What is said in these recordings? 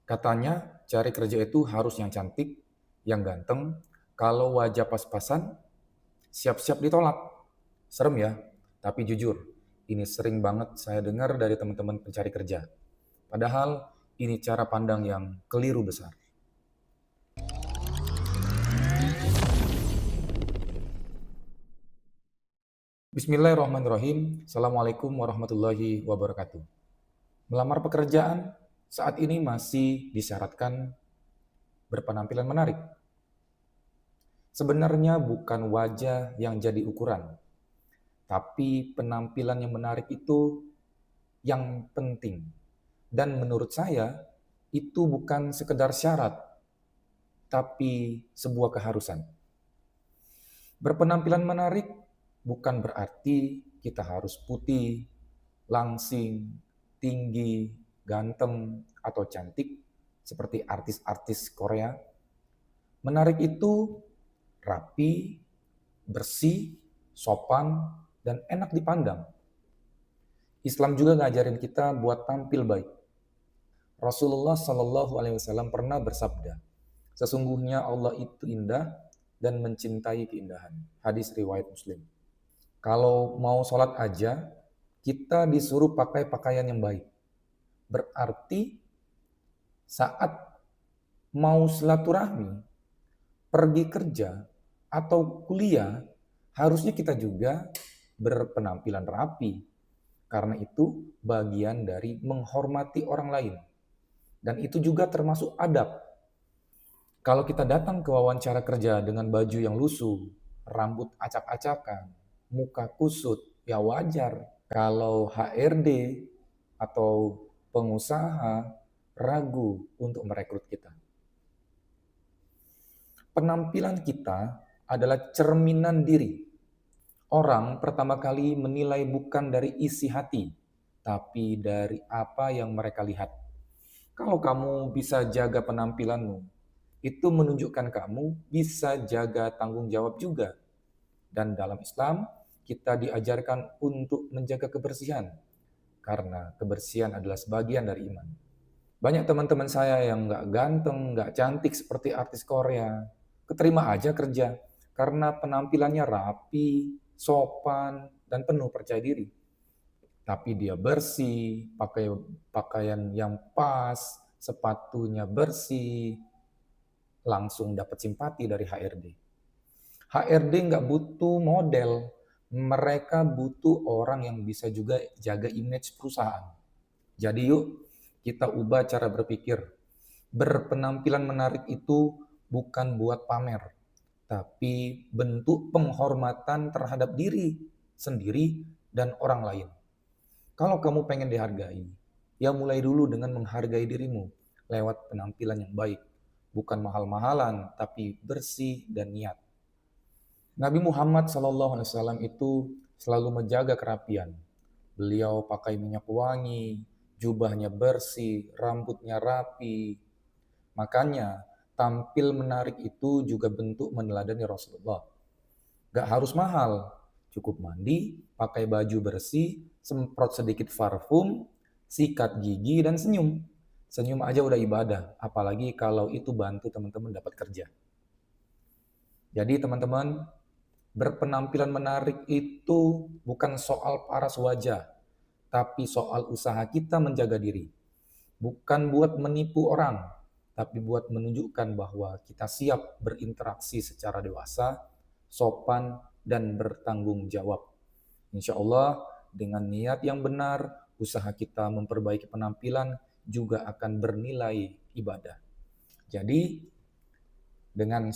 Katanya cari kerja itu harus yang cantik, yang ganteng. Kalau wajah pas-pasan, siap-siap ditolak. Serem ya, tapi jujur, ini sering banget saya dengar dari teman-teman pencari kerja. Padahal ini cara pandang yang keliru besar. Bismillahirrahmanirrahim. Assalamualaikum warahmatullahi wabarakatuh. Melamar pekerjaan saat ini masih disyaratkan berpenampilan menarik. Sebenarnya bukan wajah yang jadi ukuran, tapi penampilan yang menarik itu yang penting. Dan menurut saya, itu bukan sekedar syarat, tapi sebuah keharusan. Berpenampilan menarik bukan berarti kita harus putih, langsing, tinggi, ganteng, atau cantik seperti artis-artis Korea. Menarik itu rapi, bersih, sopan, dan enak dipandang. Islam juga ngajarin kita buat tampil baik. Rasulullah Shallallahu Alaihi Wasallam pernah bersabda, sesungguhnya Allah itu indah dan mencintai keindahan. Hadis riwayat Muslim. Kalau mau sholat aja, kita disuruh pakai pakaian yang baik. Berarti saat mau silaturahmi, pergi kerja, atau kuliah, harusnya kita juga berpenampilan rapi. Karena itu bagian dari menghormati orang lain. Dan itu juga termasuk adab. Kalau kita datang ke wawancara kerja dengan baju yang lusuh, rambut acak-acakan, muka kusut, ya wajar kalau HRD atau pengusaha ragu untuk merekrut kita. Penampilan kita adalah cerminan diri. Orang pertama kali menilai bukan dari isi hati, tapi dari apa yang mereka lihat. Kalau kamu bisa jaga penampilanmu, itu menunjukkan kamu bisa jaga tanggung jawab juga. Dan dalam Islam, kita diajarkan untuk menjaga kebersihan, karena kebersihan adalah sebagian dari iman. Banyak teman-teman saya yang nggak ganteng, nggak cantik seperti artis Korea, keterima aja kerja, karena penampilannya rapi, sopan, dan penuh percaya diri. Tapi dia bersih, pakai pakaian yang pas, sepatunya bersih, langsung dapat simpati dari HRD. HRD nggak butuh model, mereka butuh orang yang bisa juga jaga image perusahaan. Jadi yuk kita ubah cara berpikir. Berpenampilan menarik itu bukan buat pamer, tapi bentuk penghormatan terhadap diri sendiri dan orang lain. Kalau kamu pengen dihargai, ya mulai dulu dengan menghargai dirimu lewat penampilan yang baik. Bukan mahal-mahalan, tapi bersih dan niat. Nabi Muhammad SAW itu selalu menjaga kerapian. Beliau pakai minyak wangi, jubahnya bersih, rambutnya rapi. Makanya tampil menarik itu juga bentuk meneladani Rasulullah. Gak harus mahal, cukup mandi, pakai baju bersih, semprot sedikit parfum, sikat gigi, dan senyum. Senyum aja udah ibadah, apalagi kalau itu bantu teman-teman dapat kerja. Jadi teman-teman, berpenampilan menarik itu bukan soal paras wajah, tapi soal usaha kita menjaga diri. Bukan buat menipu orang, tapi buat menunjukkan bahwa kita siap berinteraksi secara dewasa, sopan, dan bertanggung jawab. Insya Allah, dengan niat yang benar, usaha kita memperbaiki penampilan juga akan bernilai ibadah. Jadi, dengan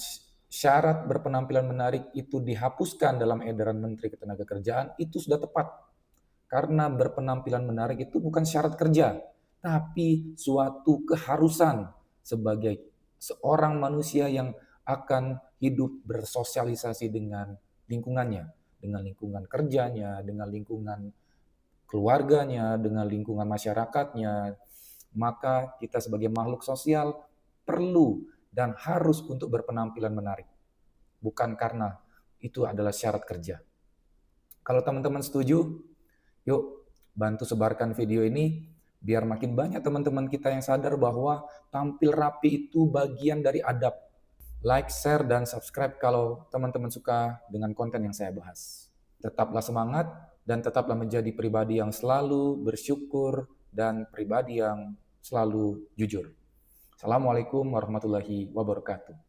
syarat berpenampilan menarik itu dihapuskan dalam edaran Menteri Ketenagakerjaan, itu sudah tepat. Karena berpenampilan menarik itu bukan syarat kerja, tapi suatu keharusan sebagai seorang manusia yang akan hidup bersosialisasi dengan lingkungannya, dengan lingkungan kerjanya, dengan lingkungan keluarganya, dengan lingkungan masyarakatnya. Maka kita sebagai makhluk sosial perlu dan harus untuk berpenampilan menarik. Bukan karena itu adalah syarat kerja. Kalau teman-teman setuju, yuk bantu sebarkan video ini Biar makin banyak teman-teman kita yang sadar bahwa tampil rapi itu bagian dari adab. Like, share, dan subscribe kalau teman-teman suka dengan konten yang saya bahas. Tetaplah semangat dan tetaplah menjadi pribadi yang selalu bersyukur dan pribadi yang selalu jujur. Assalamualaikum warahmatullahi wabarakatuh.